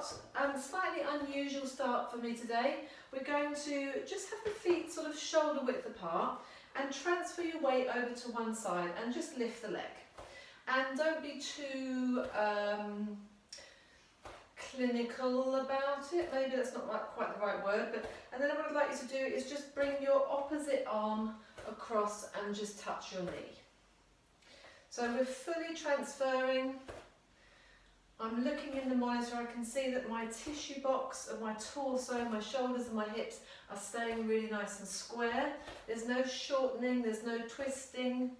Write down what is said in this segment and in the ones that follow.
start, slightly unusual start for me today. We're going to just have the feet sort of shoulder width apart and transfer your weight over to one side and just lift the leg. And don't be too clinical about it, maybe that's not quite the right word, and then what I'd like you to do is just bring your opposite arm across and just touch your knee. So we're fully transferring. I'm looking in the monitor, I can see that my tissue box of my torso, my shoulders and my hips are staying really nice and square. There's no shortening, there's no twisting,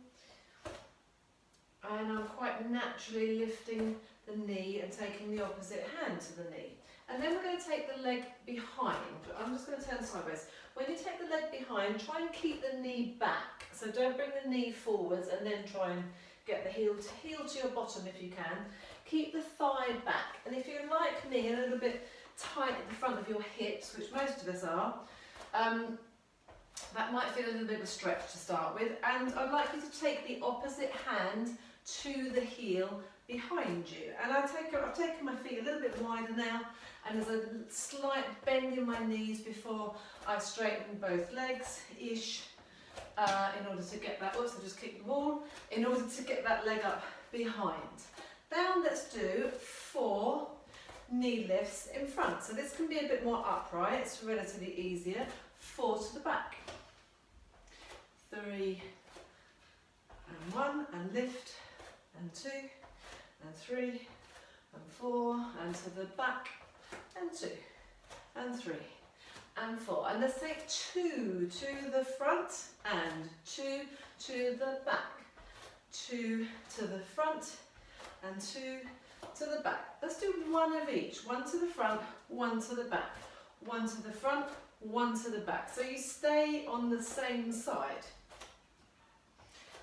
and I'm quite naturally lifting the knee and taking the opposite hand to the knee. And then we're going to take the leg behind. I'm just going to turn sideways. When you take the leg behind, try and keep the knee back. So don't bring the knee forwards and then try and get the heel to your bottom if you can. Keep the thigh back. And if you're like me, a little bit tight at the front of your hips, which most of us are, that might feel a little bit of a stretch to start with. And I'd like you to take the opposite hand to the heel behind you. And I've taken my feet a little bit wider now, and there's a slight bend in my knees before I straighten both legs-ish, in order to get that, oops, I just kicked the ball, in order to get that leg up behind. Now let's do 4 knee lifts in front. So this can be a bit more upright, it's relatively easier. 4 to the back. 3 and 1 and lift, and 2 and 3 and 4 and to the back, and 2 and 3 and 4. And let's take 2 to the front and 2 to the back, 2 to the front and 2 to the back. Let's do 1 of each. 1 to the front, 1 to the back, 1 to the front, 1 to the back. So you stay on the same side.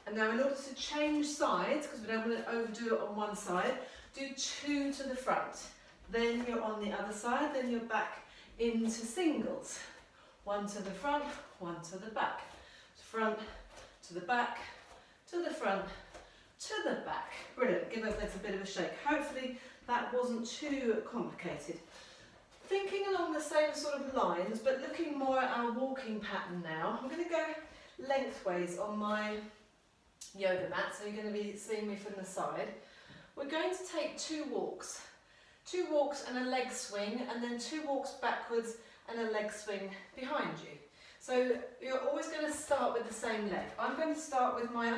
And now in order to change sides, because we don't want to overdo it on one side, do 2 to the front. Then you're on the other side, then you're back into singles. 1 to the front, 1 to the back. Front, to the back, to the front, to the back. Brilliant, give those legs a bit of a shake. Hopefully that wasn't too complicated. Thinking along the same sort of lines, but looking more at our walking pattern now, I'm going to go lengthways on my yoga mat, so you're going to be seeing me from the side. We're going to take 2 walks. 2 walks and a leg swing, and then 2 walks backwards and a leg swing behind you. So you're always going to start with the same leg. I'm going to start with my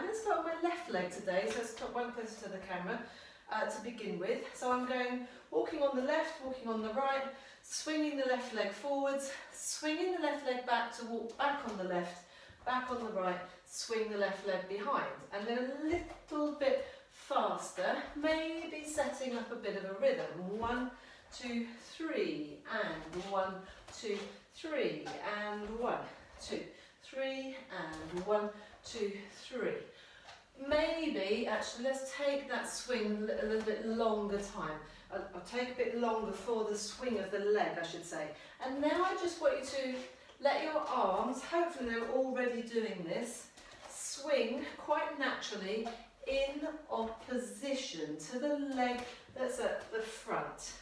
left leg today, so let's put one closer to the camera to begin with. So I'm going walking on the left, walking on the right, swinging the left leg forwards, swinging the left leg back to walk back on the left, back on the right, swing the left leg behind, and then a little bit faster, maybe setting up a bit of a rhythm. 1, 2, 3, and 1, 2, 3, and 1, 2, 3, and 1, 2, 3. Maybe, actually, let's take that swing a little bit longer time. I'll take a bit longer for the swing of the leg, I should say. And now I just want you to let your arms, hopefully they're already doing this, swing quite naturally in opposition to the leg that's at the front.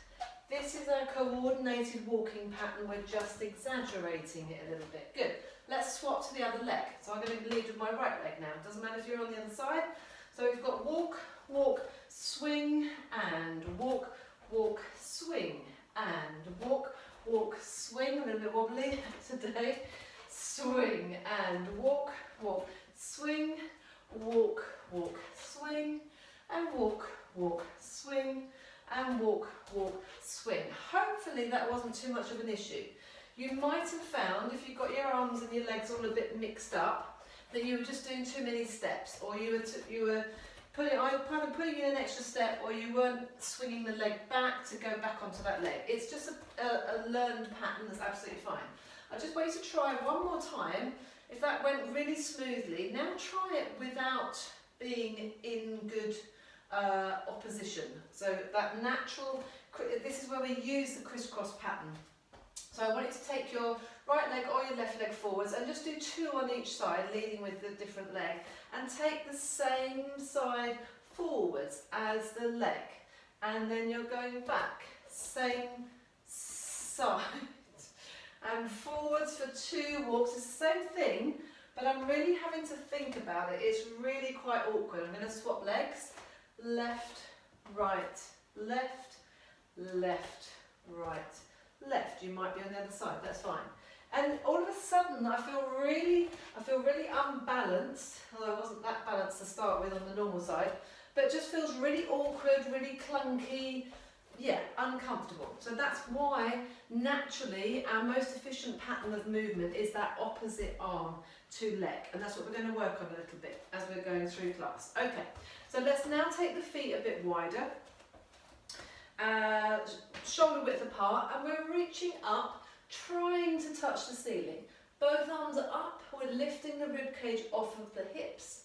This is a coordinated walking pattern, we're just exaggerating it a little bit. Good. Let's swap to the other leg. So I'm going to lead with my right leg now. Doesn't matter if you're on the other side. So we've got walk, walk, swing, and walk, walk, swing, and walk, walk, swing. A little bit wobbly today. Swing, and walk, walk, swing, walk, walk, swing, and walk, walk, swing, and walk, walk, swing. Hopefully that wasn't too much of an issue. You might have found, if you've got your arms and your legs all a bit mixed up, that you were just doing too many steps, or you were either putting in an extra step, or you weren't swinging the leg back to go back onto that leg. It's just a learned pattern that's absolutely fine. I just want you to try one more time. If that went really smoothly, now try it without being in good opposition. So that natural, this is where we use the crisscross pattern. So I want you to take your right leg or your left leg forwards and just do 2 on each side, leading with the different leg, and take the same side forwards as the leg. And then you're going back, same side. And forwards for 2 walks. It's the same thing, but I'm really having to think about it. It's really quite awkward. I'm going to swap legs. Left, right, left, left, right, left. You might be on the other side, that's fine. And all of a sudden I feel really unbalanced, although I wasn't that balanced to start with on the normal side, but it just feels really awkward, really clunky, yeah, uncomfortable. So that's why naturally our most efficient pattern of movement is that opposite arm to leg, and that's what we're going to work on a little bit as we're going through class. Okay, so let's now take the feet a bit wider, shoulder width apart, and we're reaching up, trying to touch the ceiling. Both arms are up, we're lifting the rib cage off of the hips,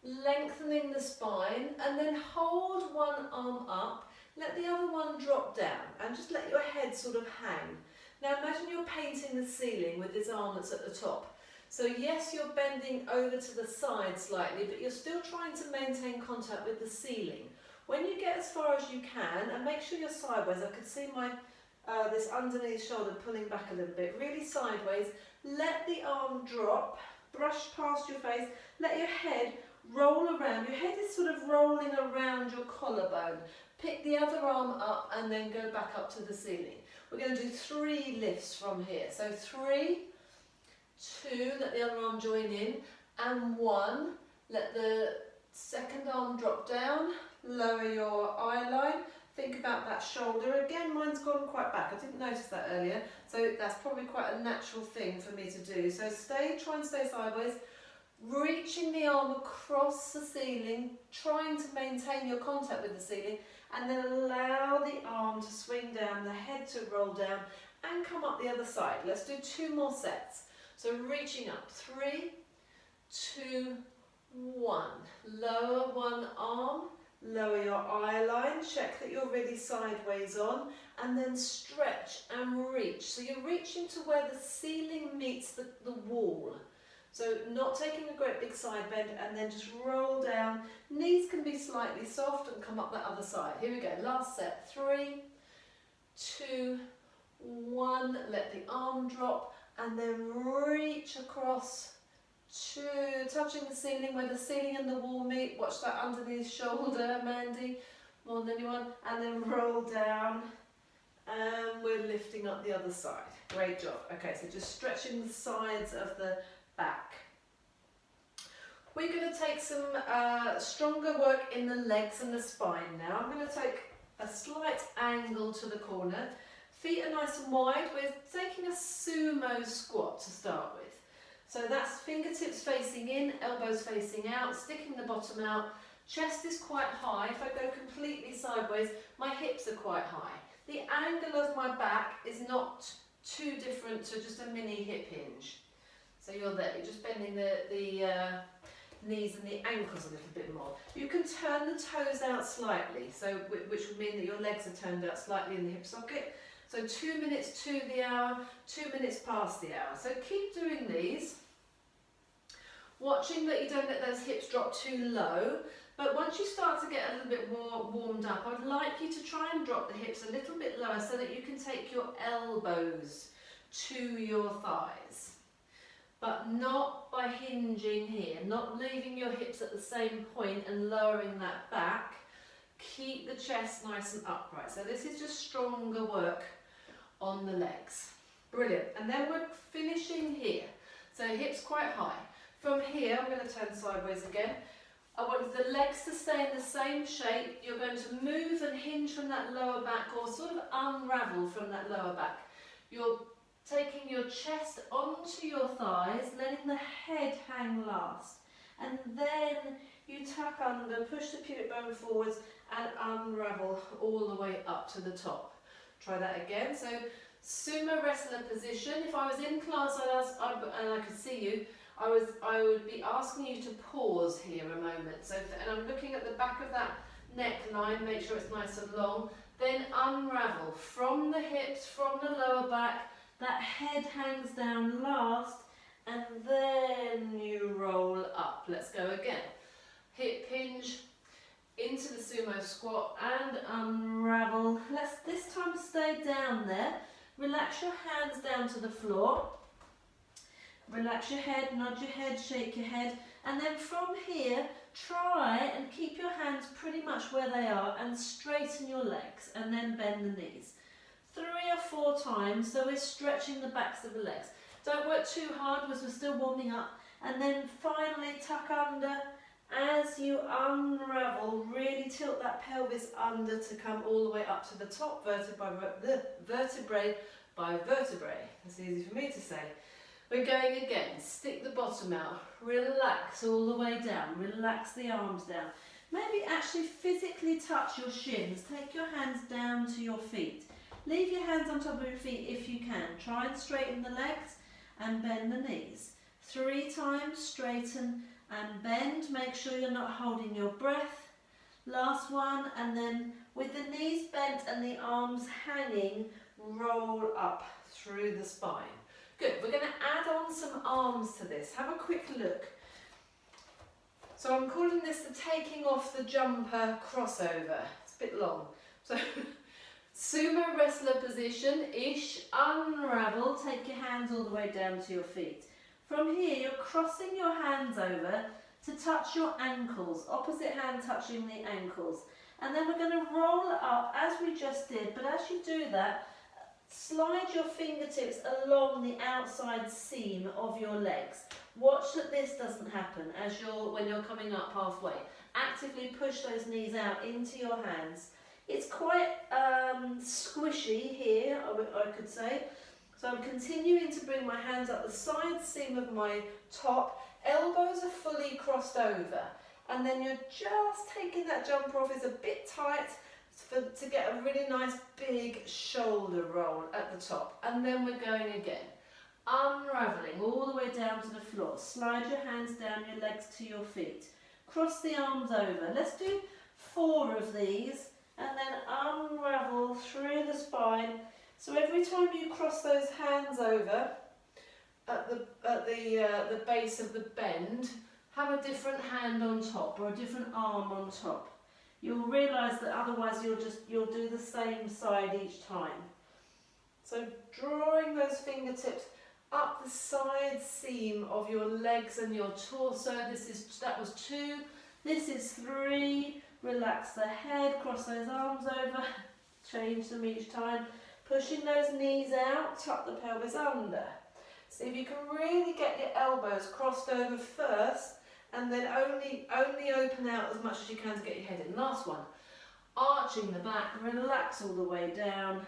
lengthening the spine, and then hold one arm up, let the other one drop down, and just let your head sort of hang. Now imagine you're painting the ceiling with this arm that's at the top. So yes, you're bending over to the side slightly, but you're still trying to maintain contact with the ceiling. When you get as far as you can, and make sure you're sideways, I could see my this underneath shoulder pulling back a little bit, really sideways, let the arm drop, brush past your face, let your head roll around. Your head is sort of rolling around your collarbone. Pick the other arm up and then go back up to the ceiling. We're going to do 3 lifts from here. So 3, 2, let the other arm join in, and 1, let the second arm drop down, lower your eye line, think about that shoulder. Again, mine's gone quite back, I didn't notice that earlier, so that's probably quite a natural thing for me to do. So try and stay sideways, reaching the arm across the ceiling, trying to maintain your contact with the ceiling, and then allow the arm to swing down, the head to roll down, and come up the other side. Let's do 2 more sets. So reaching up, 3, 2, 1. Lower one arm, lower your eye line, check that you're really sideways on, and then stretch and reach. So you're reaching to where the ceiling meets the wall. So not taking a great big side bend, and then just roll down. Knees can be slightly soft and come up that other side. Here we go, last set. 3, 2, 1. Let the arm drop, and then reach across to touching the ceiling, where the ceiling and the wall meet. Watch that underneath shoulder, Mandy, more than anyone. And then roll down, and we're lifting up the other side. Great job. Okay, so just stretching the sides of the back. We're going to take some stronger work in the legs and the spine now. I'm going to take a slight angle to the corner. Feet are nice and wide. We're taking a sumo squat to start with. So that's fingertips facing in, elbows facing out, sticking the bottom out. Chest is quite high. If I go completely sideways, my hips are quite high. The angle of my back is not too different to just a mini hip hinge. So you're there, you're just bending the knees and the ankles a little bit more. You can turn the toes out slightly, so which would mean that your legs are turned out slightly in the hip socket. So 2 minutes to the hour, 2 minutes past the hour. So keep doing these, watching that you don't let those hips drop too low. But once you start to get a little bit more warmed up, I'd like you to try and drop the hips a little bit lower so that you can take your elbows to your thighs. But not by hinging here, not leaving your hips at the same point and lowering that back. Keep the chest nice and upright. So this is just stronger work on the legs. Brilliant. And then we're finishing here. So hips quite high. From here, I'm going to turn sideways again. I want the legs to stay in the same shape. You're going to move and hinge from that lower back, or sort of unravel from that lower back. You're taking your chest onto your thighs, letting the head hang last. And then you tuck under, push the pubic bone forwards, and unravel all the way up to the top. Try that again. So sumo wrestler position. If I was in class and I could see you, I would be asking you to pause here a moment. So, and I'm looking at the back of that neckline, make sure it's nice and long. Then unravel from the hips, from the lower back. That head hangs down last, and then you roll up. Let's go again. Hip hinge into the sumo squat and unravel. This time stay down there. Relax your hands down to the floor. Relax your head, nod your head, shake your head. And then from here, try and keep your hands pretty much where they are and straighten your legs and then bend the knees. 3 or 4 times, so we're stretching the backs of the legs. Don't work too hard because we're still warming up. And then finally tuck under. As you unravel, really tilt that pelvis under to come all the way up to the top, vertebrae by vertebrae. That's easy for me to say. We're going again. Stick the bottom out. Relax all the way down. Relax the arms down. Maybe actually physically touch your shins. Take your hands down to your feet. Leave your hands on top of your feet if you can. Try and straighten the legs and bend the knees. 3 times, straighten and bend. Make sure you're not holding your breath. Last one, and then with the knees bent and the arms hanging, roll up through the spine. Good, we're going to add on some arms to this. Have a quick look. So I'm calling this the taking off the jumper crossover. It's a bit long. So sumo wrestler position-ish, unravel, take your hands all the way down to your feet. From here, you're crossing your hands over to touch your ankles, opposite hand touching the ankles. And then we're going to roll up as we just did, but as you do that, slide your fingertips along the outside seam of your legs. Watch that this doesn't happen when you're coming up halfway. Actively push those knees out into your hands. It's quite squishy here, I could say. So I'm continuing to bring my hands up the side seam of my top. Elbows are fully crossed over. And then you're just taking that jumper off. It's a bit tight to get a really nice big shoulder roll at the top. And then we're going again. Unraveling all the way down to the floor. Slide your hands down your legs to your feet. Cross the arms over. Let's do 4 of these. And then unravel through the spine. So every time you cross those hands over at the base of the bend, have a different hand on top or a different arm on top. You'll realise that otherwise you'll do the same side each time. So drawing those fingertips up the side seam of your legs and your torso. That was 2. This is 3. Relax the head, cross those arms over, change them each time. Pushing those knees out, tuck the pelvis under. See if you can really get your elbows crossed over first and then only open out as much as you can to get your head in. Last one. Arching the back, relax all the way down,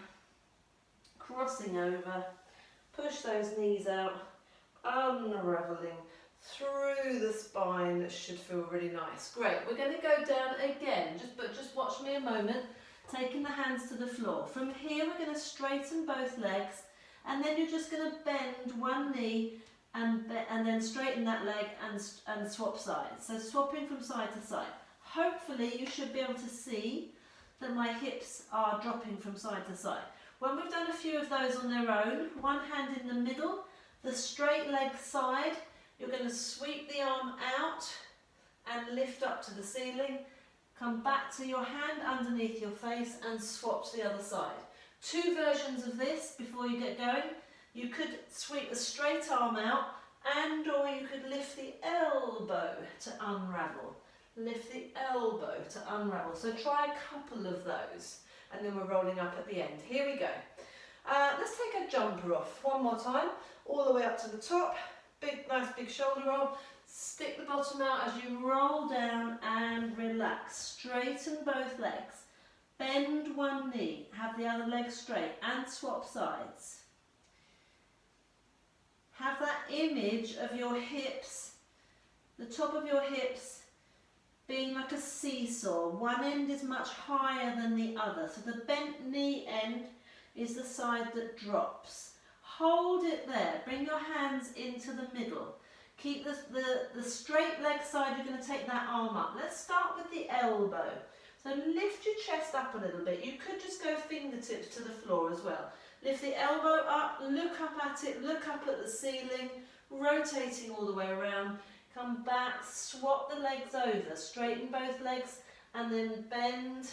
crossing over, push those knees out, unravelling through the spine. That should feel really nice. Great, we're going to go down again, just watch me a moment. Taking the hands to the floor. From here we're going to straighten both legs and then you're just going to bend one knee and then straighten that leg and swap sides. So swapping from side to side. Hopefully you should be able to see that my hips are dropping from side to side. When we've done a few of those on their own, one hand in the middle, the straight leg side, you're going to sweep the arm out and lift up to the ceiling. Come back to your hand underneath your face and swap to the other side. 2 versions of this before you get going. You could sweep the straight arm out or you could lift the elbow to unravel. Lift the elbow to unravel. So try a couple of those and then we're rolling up at the end. Here we go. Let's take a jumper off one more time. All the way up to the top. Nice big shoulder roll. Stick the bottom out as you roll down and relax. Straighten both legs. Bend one knee. Have the other leg straight and swap sides. Have that image of your hips, the top of your hips being like a seesaw. One end is much higher than the other. So the bent knee end is the side that drops. Hold it there. Bring your hands into the middle. Keep the straight leg side, you're going to take that arm up. Let's start with the elbow. So lift your chest up a little bit. You could just go fingertips to the floor as well. Lift the elbow up, look up at it, look up at the ceiling, rotating all the way around. Come back, swap the legs over, straighten both legs and then bend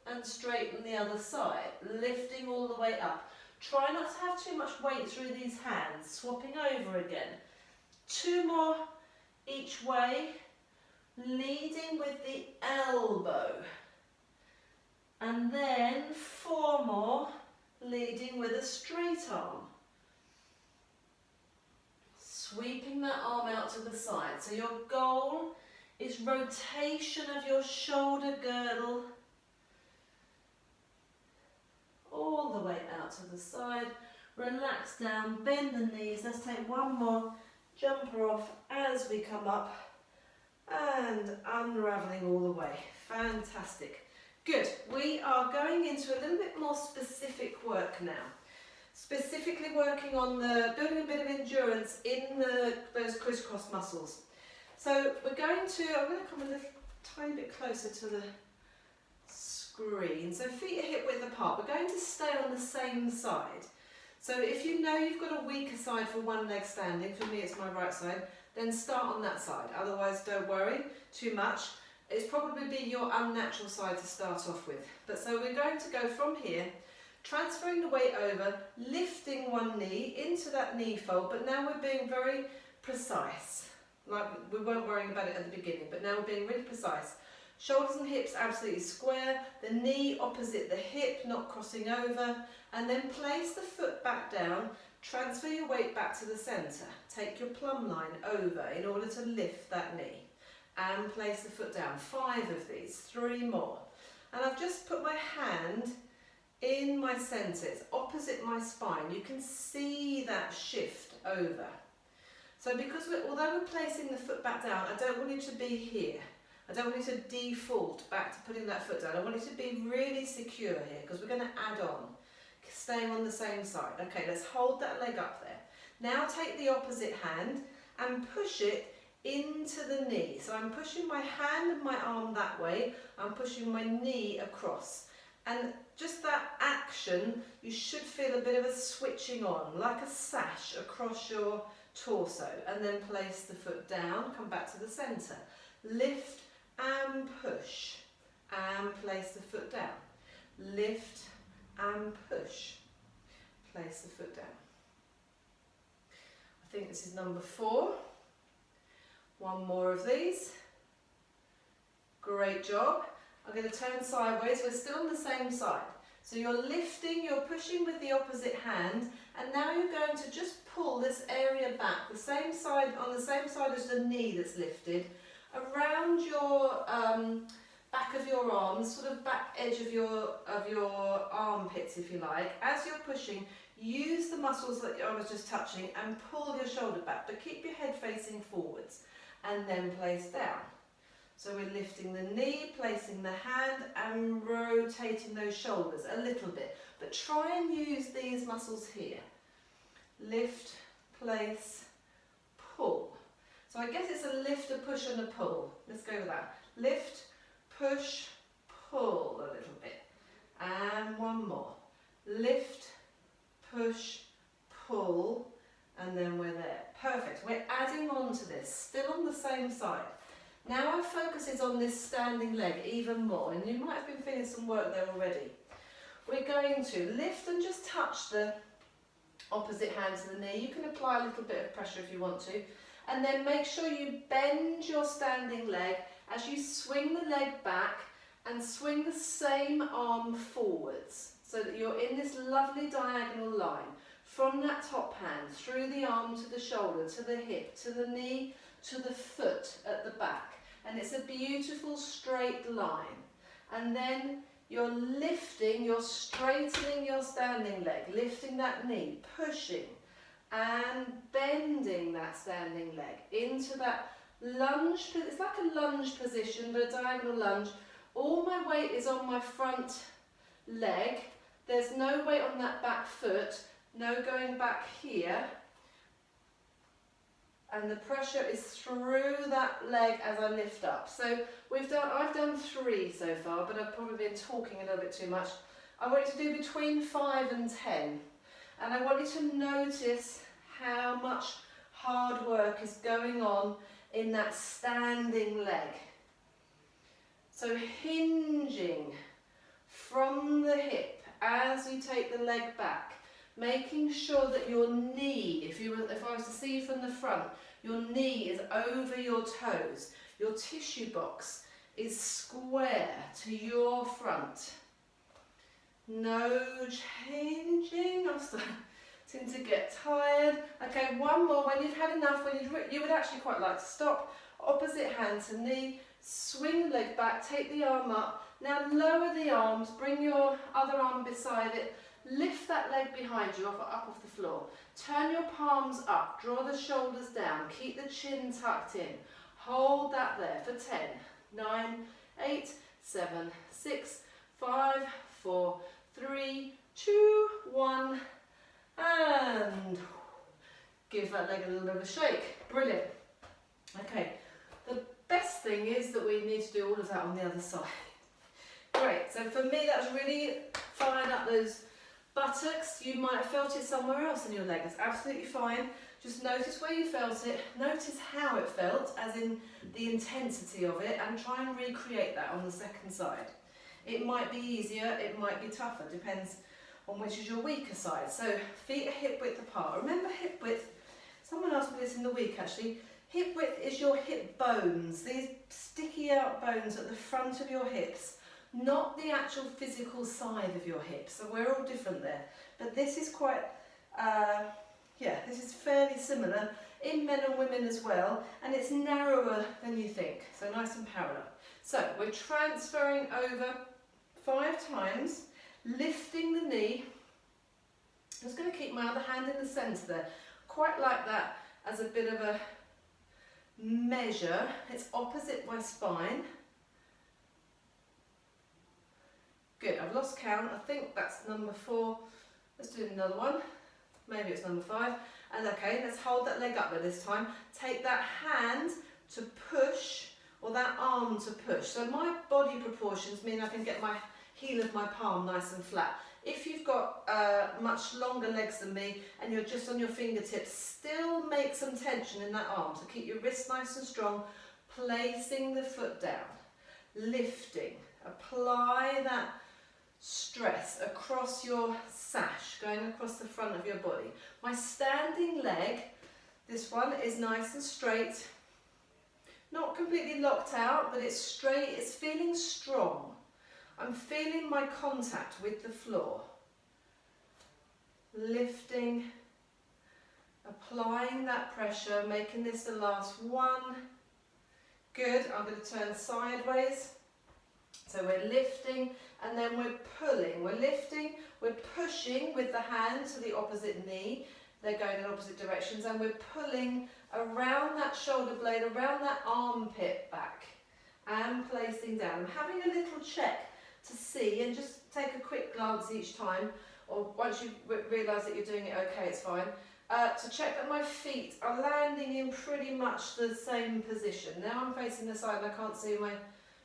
and straighten the other side, lifting all the way up. Try not to have too much weight through these hands, swapping over again. 2 more each way, leading with the elbow. And then 4 more, leading with a straight arm. Sweeping that arm out to the side. So your goal is rotation of your shoulder girdle all the way out to the side. Relax down, bend the knees. Let's take 1 more jumper off as we come up and unraveling all the way. Fantastic. Good. We are going into a little bit more specific work now. Specifically working on building a bit of endurance in those crisscross muscles. So I'm going to come a little tiny bit closer to the screen. So feet are hip width apart. We're going to stay on the same side. So if you know you've got a weaker side for one leg standing, for me it's my right side, then start on that side. Otherwise don't worry too much. It's probably be your unnatural side to start off with. But so we're going to go from here, transferring the weight over, lifting one knee into that knee fold, but now we're being very precise. Like we weren't worrying about it at the beginning, but now we're being really precise. Shoulders and hips absolutely square, the knee opposite the hip, not crossing over, and then place the foot back down, transfer your weight back to the centre. Take your plumb line over in order to lift that knee, and place the foot down. 5 of these, 3 more. And I've just put my hand in my centre, it's opposite my spine. You can see that shift over. So because although we're placing the foot back down, I don't want you to be here. I don't want you to default back to putting that foot down. I want you to be really secure here because we're going to add on, staying on the same side. Okay, let's hold that leg up there. Now take the opposite hand and push it into the knee. So I'm pushing my hand and my arm that way. I'm pushing my knee across. And just that action, you should feel a bit of a switching on, like a sash across your torso. And then place the foot down, come back to the centre. Lift and push, and place the foot down. Lift and push, place the foot down. I think this is number 4. 1 more of these. Great job. I'm going to turn sideways. We're still on the same side. So you're lifting, you're pushing with the opposite hand, and now you're going to just pull this area back, the same side, on the same side as the knee that's lifted, around your back of your arms, sort of back edge of your armpits, if you like. As you're pushing, use the muscles that I was just touching and pull your shoulder back, but keep your head facing forwards, and then place down. So we're lifting the knee, placing the hand, and rotating those shoulders a little bit. But try and use these muscles here. Lift, place, pull. So I guess it's a lift, a push, and a pull. Let's go with that. Lift, push, pull a little bit. And 1 more. Lift, push, pull, and then we're there. Perfect. We're adding on to this, still on the same side. Now our focus is on this standing leg even more, and you might have been feeling some work there already. We're going to lift and just touch the opposite hand to the knee. You can apply a little bit of pressure if you want to. And then make sure you bend your standing leg as you swing the leg back and swing the same arm forwards so that you're in this lovely diagonal line from that top hand through the arm to the shoulder, to the hip, to the knee, to the foot at the back. And it's a beautiful straight line. And then you're lifting, you're straightening your standing leg, lifting that knee, pushing and bending that standing leg into that lunge. It's like a lunge position, but a diagonal lunge. All my weight is on my front leg. There's no weight on that back foot, no going back here. And the pressure is through that leg as I lift up. So I've done 3 so far, but I've probably been talking a little bit too much. I want you to do between 5 and 10. And I want you to notice how much hard work is going on in that standing leg. So hinging from the hip as you take the leg back, making sure that your knee, if I was to see you from the front, your knee is over your toes. Your tissue box is square to your front. No changing. I'm starting to get tired. Okay, one more. When you've had enough, when you would actually quite like to stop. Opposite hand to knee. Swing the leg back. Take the arm up. Now lower the arms. Bring your other arm beside it. Lift that leg behind you up off the floor. Turn your palms up. Draw the shoulders down. Keep the chin tucked in. Hold that there for 10, 9, 8, 7, 6, 5, 4, 3, 2, 1, and give that leg a little bit of a shake. Brilliant. Okay, the best thing is that we need to do all of that on the other side. Great, so for me that's really firing up those buttocks. You might have felt it somewhere else in your leg. It's absolutely fine. Just notice where you felt it, notice how it felt, as in the intensity of it, and try and recreate that on the second side. It might be easier, it might be tougher, depends on which is your weaker side. So feet are hip width apart. Remember hip width, someone asked me this in the week actually, hip width is your hip bones, these sticky out bones at the front of your hips, not the actual physical side of your hips. So we're all different there, but this is quite, this is fairly similar in men and women as well, and it's narrower than you think, so nice and parallel. So we're transferring over 5 times, lifting the knee. I'm just going to keep my other hand in the centre there. Quite like that as a bit of a measure. It's opposite my spine. Good, I've lost count. I think that's number 4. Let's do another one. Maybe it's number 5. And okay, let's hold that leg up there this time. Take that hand to push, or that arm to push. So my body proportions mean I can get my heel of my palm nice and flat. If you've got much longer legs than me and you're just on your fingertips, still make some tension in that arm. So keep your wrist nice and strong, placing the foot down, lifting, apply that stress across your sash, going across the front of your body. My standing leg, this one is nice and straight, not completely locked out, but it's straight, it's feeling strong. I'm feeling my contact with the floor. Lifting, applying that pressure, making this the last one. Good, I'm going to turn sideways. So we're lifting and then we're pulling. We're lifting, we're pushing with the hand to the opposite knee. They're going in opposite directions, and we're pulling around that shoulder blade, around that armpit back, and placing down. I'm having a little check to see, and just take a quick glance each time, or once you realise that you're doing it okay, it's fine, to check that my feet are landing in pretty much the same position. Now I'm facing the side and I can't see my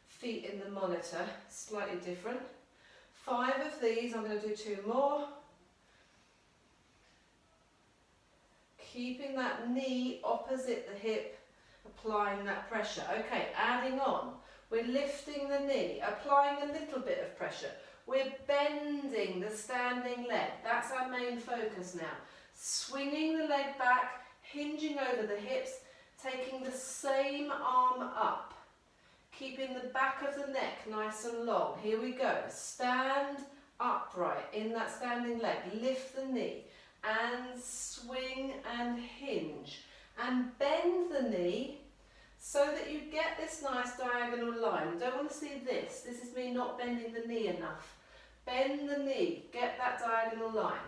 feet in the monitor, slightly different. 5 of these, I'm going to do 2 more. Keeping that knee opposite the hip, applying that pressure. Okay, adding on. We're lifting the knee, applying a little bit of pressure. We're bending the standing leg. That's our main focus now. Swinging the leg back, hinging over the hips, taking the same arm up. Keeping the back of the neck nice and long. Here we go. Stand upright in that standing leg. Lift the knee and swing and hinge. And bend the knee so that you get this nice diagonal line. You don't want to see this. This is me not bending the knee enough. Bend the knee. Get that diagonal line.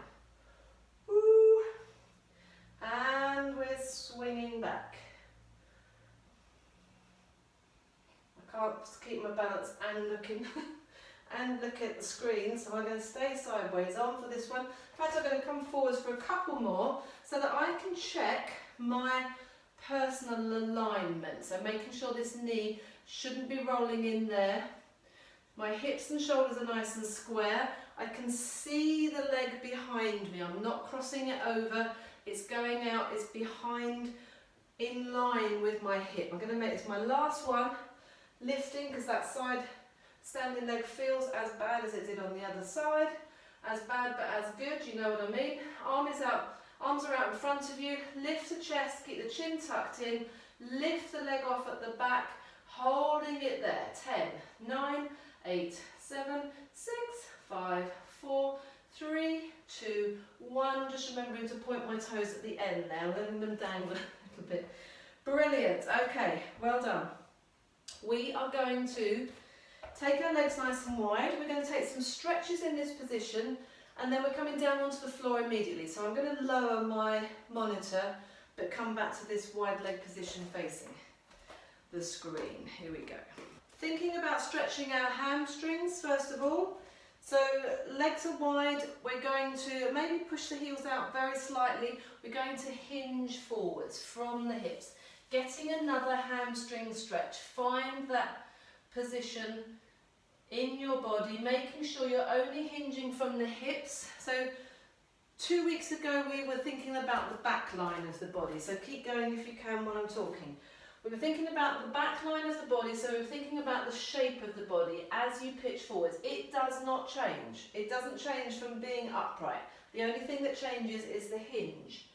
Woo. And we're swinging back. I can't keep my balance and looking and look at the screen, so I'm going to stay sideways on for this one. In fact, I'm going to come forwards for a couple more so that I can check my personal alignment. So making sure this knee shouldn't be rolling in there. My hips and shoulders are nice and square. I can see the leg behind me. I'm not crossing it over. It's going out, it's behind, in line with my hip. I'm going to make this my last one. Lifting, because that standing leg feels as bad as it did on the other side. As bad but as good, you know what I mean. Arm is out, arms are out in front of you. Lift the chest, keep the chin tucked in. Lift the leg off at the back, holding it there. 10, 9, 8, 7, 6, 5, 4, 3, 2, 1. Just remembering to point my toes at the end now, letting them dangle a little bit. Brilliant. Okay, well done. We are going to take our legs nice and wide. We're going to take some stretches in this position, and then we're coming down onto the floor immediately. So I'm going to lower my monitor, but come back to this wide leg position facing the screen. Here we go. Thinking about stretching our hamstrings first of all. So legs are wide, we're going to maybe push the heels out very slightly. We're going to hinge forwards from the hips. Getting another hamstring stretch. Find that position in your body, making sure you're only hinging from the hips. So 2 weeks ago we were thinking about the back line of the body, so keep going if you can while I'm talking. We were thinking about the back line of the body, so we were thinking about the shape of the body as you pitch forwards. It does not change. It doesn't change from being upright. The only thing that changes is the hinge.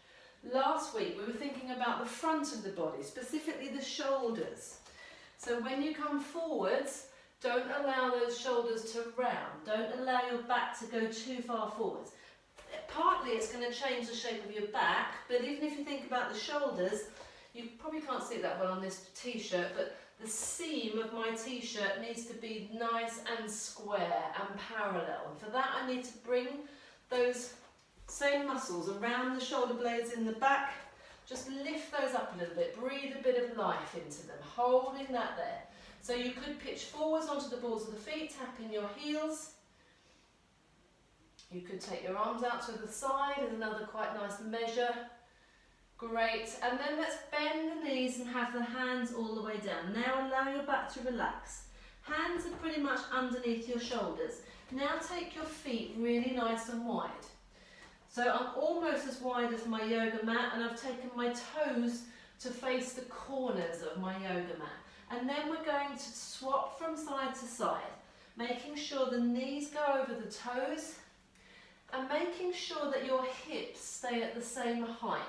Last week we were thinking about the front of the body, specifically the shoulders. So when you come forwards, don't allow those shoulders to round. Don't allow your back to go too far forwards. Partly it's going to change the shape of your back, but even if you think about the shoulders, you probably can't see that well on this t-shirt, but the seam of my t-shirt needs to be nice and square and parallel. And for that I need to bring those same muscles around the shoulder blades in the back. Just lift those up a little bit, breathe a bit of life into them, holding that there. So you could pitch forwards onto the balls of the feet, tapping your heels. You could take your arms out to the side as another quite nice measure. Great, and then let's bend the knees and have the hands all the way down. Now allow your back to relax. Hands are pretty much underneath your shoulders. Now take your feet really nice and wide. So I'm almost as wide as my yoga mat, and I've taken my toes to face the corners of my yoga mat. And then we're going to swap from side to side, making sure the knees go over the toes and making sure that your hips stay at the same height.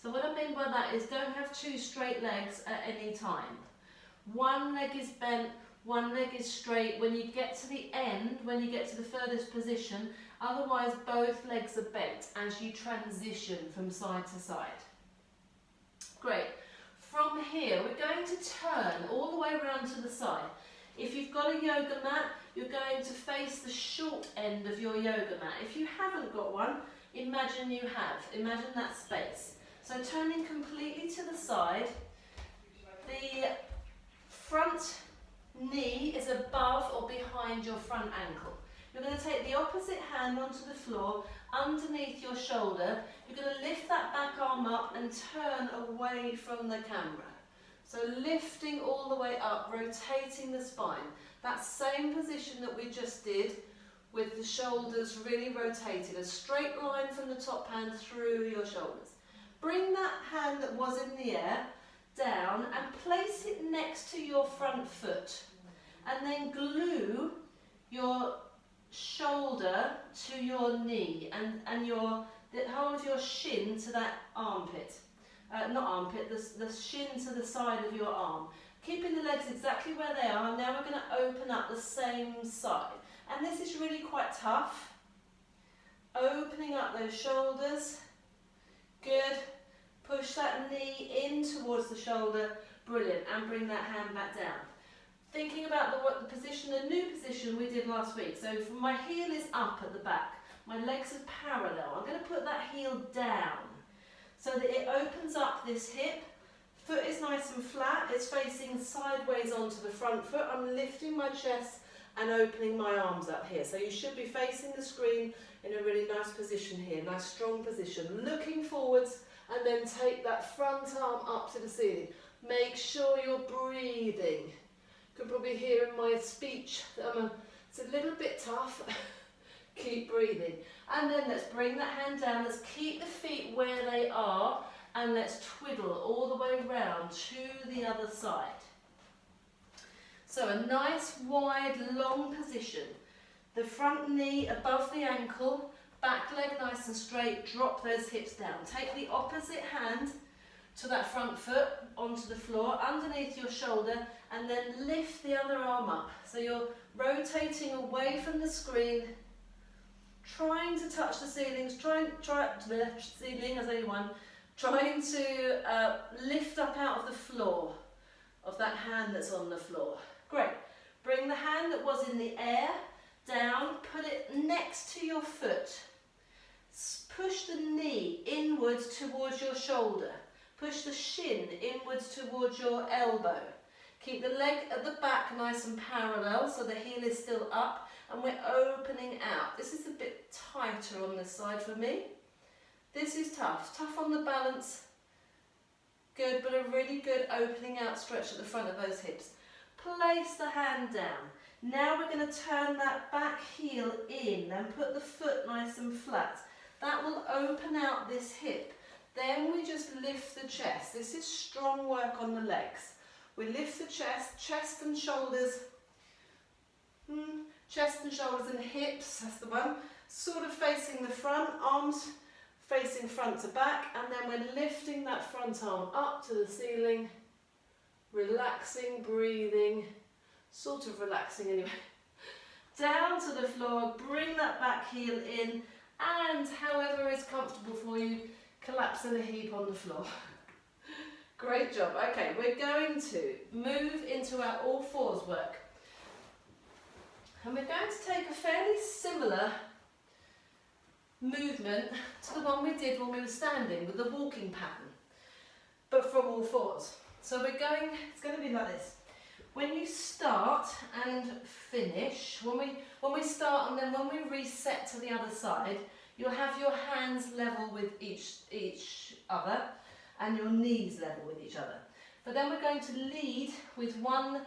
So what I mean by that is don't have two straight legs at any time. One leg is bent, one leg is straight. When you get to the end, when you get to the furthest position, otherwise both legs are bent as you transition from side to side. Great. From here, we're going to turn all the way around to the side. If you've got a yoga mat, you're going to face the short end of your yoga mat. If you haven't got one, imagine you have. Imagine that space. So turning completely to the side, the front knee is above or behind your front ankle. You're going to take the opposite hand onto the floor, underneath your shoulder. You're going to lift that back arm up and turn away from the camera. So lifting all the way up, rotating the spine. That same position that we just did with the shoulders really rotated. A straight line from the top hand through your shoulders. Bring that hand that was in the air down and place it next to your front foot. And then glue your shoulder to your knee and the whole of your shin to that armpit. Not armpit, the shin to the side of your arm. Keeping the legs exactly where they are. Now we're going to open up the same side. And this is really quite tough. Opening up those shoulders. Good. Push that knee in towards the shoulder. Brilliant. And bring that hand back down. Thinking about the position, the new position we did last week. So my heel is up at the back. My legs are parallel. I'm going to put that heel down so that it opens up this hip. Foot is nice and flat. It's facing sideways onto the front foot. I'm lifting my chest and opening my arms up here. So you should be facing the screen in a really nice position here. Nice strong position. Looking forwards and then take that front arm up to the ceiling. Make sure you're breathing. You can probably hear in my speech that it's a little bit tough. Keep breathing. And then let's bring that hand down. Let's keep the feet where they are and let's twiddle all the way round to the other side. So a nice wide long position. The front knee above the ankle, back leg nice and straight, drop those hips down. Take the opposite hand to that front foot onto the floor, underneath your shoulder, and then lift the other arm up. So you're rotating away from the screen, trying to touch the ceilings, try the ceiling as anyone, trying to lift up out of the floor, of that hand that's on the floor. Great. Bring the hand that was in the air down, put it next to your foot. Push the knee inwards towards your shoulder. Push the shin inwards towards your elbow. Keep the leg at the back nice and parallel so the heel is still up and we're opening out. This is a bit tighter on this side for me. This is tough. Tough on the balance. Good, but a really good opening out stretch at the front of those hips. Place the hand down. Now we're going to turn that back heel in and put the foot nice and flat. That will open out this hip. Then we just lift the chest. This is strong work on the legs. We lift the chest, chest and shoulders. Chest and shoulders and hips, that's the one. Sort of facing the front, arms facing front to back, and then we're lifting that front arm up to the ceiling. Relaxing, breathing, sort of relaxing anyway. Down to the floor, bring that back heel in, and however is comfortable for you, collapse in a heap on the floor. Great job. Okay, we're going to move into our all fours work. And we're going to take a fairly similar movement to the one we did when we were standing with the walking pattern, but from all fours. So we're going, it's going to be like this. When you start and finish, when we start and then when we reset to the other side, you'll have your hands level with each other and your knees level with each other. But then we're going to lead with one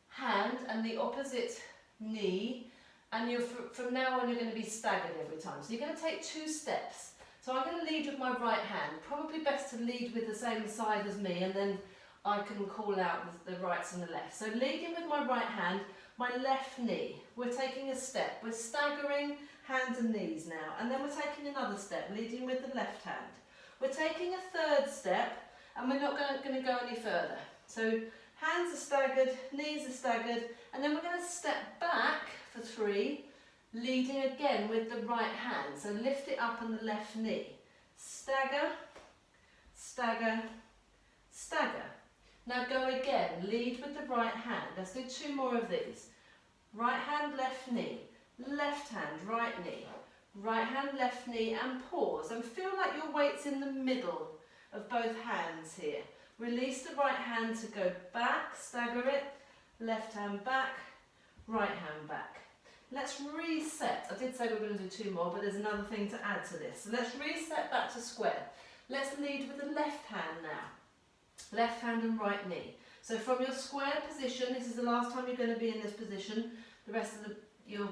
hand and the opposite knee, and from now on you're going to be staggered every time. So you're going to take 2 steps. So I'm going to lead with my right hand. Probably best to lead with the same side as me, and then I can call out the rights and the left. So leading with my right hand, my left knee. We're taking a step. We're staggering hands and knees now. And then we're taking another step, leading with the left hand. We're taking a third step, and we're not going to go any further. So hands are staggered, knees are staggered, and then we're going to step back for 3, leading again with the right hand. So lift it up on the left knee. Stagger, stagger, stagger. Now go again, lead with the right hand. Let's do 2 more of these. Right hand, left knee. Left hand, right knee. Right hand, left knee, and pause. And feel like your weight's in the middle of both hands here. Release the right hand to go back, stagger it. Left hand back, right hand back. Let's reset. I did say we were going to do 2 more, but there's another thing to add to this. So let's reset back to square. Let's lead with the left hand now. Left hand and right knee. So from your square position, this is the last time you're going to be in this position. The rest of your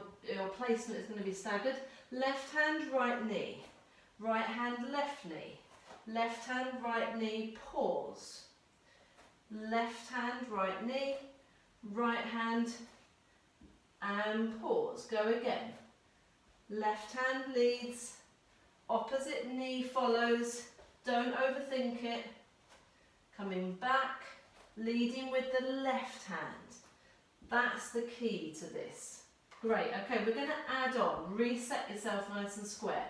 placement is going to be staggered. Left hand, right knee. Right hand, left knee. Left hand, right knee, pause. Left hand, right knee. Right hand, and pause. Go again. Left hand leads. Opposite knee follows. Don't overthink it. Coming back, leading with the left hand. That's the key to this. Great, okay, we're going to add on, reset yourself nice and square.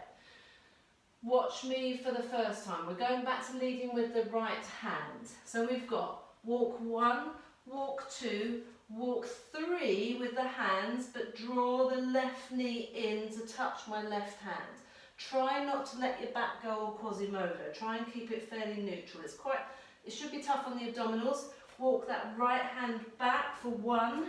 Watch me for the first time. We're going back to leading with the right hand. So we've got walk 1, walk 2, walk 3 with the hands, but draw the left knee in to touch my left hand. Try not to let your back go all Quasimodo. Try and keep it fairly neutral. It should be tough on the abdominals. Walk that right hand back for 1,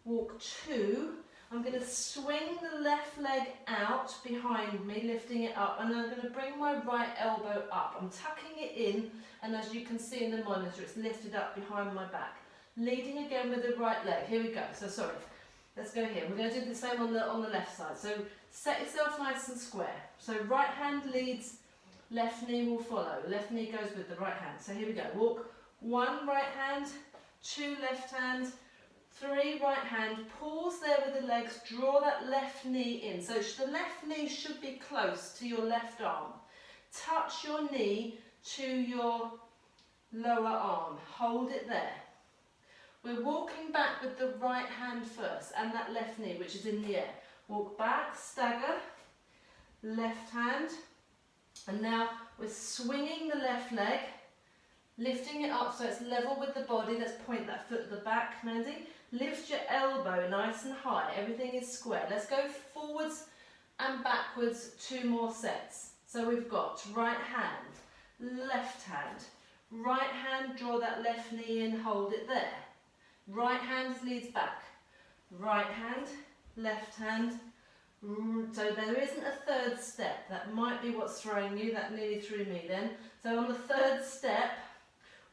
walk 2. I'm going to swing the left leg out behind me, lifting it up, and I'm going to bring my right elbow up. I'm tucking it in, and as you can see in the monitor, it's lifted up behind my back. Leading again with the right leg. Here we go. So sorry. Let's go here. We're going to do the same on the left side. So set yourself nice and square. So right hand leads, left knee will follow. Left knee goes with the right hand. So here we go. Walk 1 right hand, 2 left hand, 3, right hand, pause there with the legs, draw that left knee in. So the left knee should be close to your left arm. Touch your knee to your lower arm, hold it there. We're walking back with the right hand first and that left knee, which is in the air. Walk back, stagger, left hand, and now we're swinging the left leg, lifting it up so it's level with the body. Let's point that foot at the back, Mandy. Lift your elbow nice and high, everything is square. Let's go forwards and backwards 2 more sets. So we've got right hand, left hand, right hand, draw that left knee in, hold it there. Right hand leads back, right hand, left hand. So there isn't a third step. That might be what's throwing you, that nearly threw me then. So on the third step,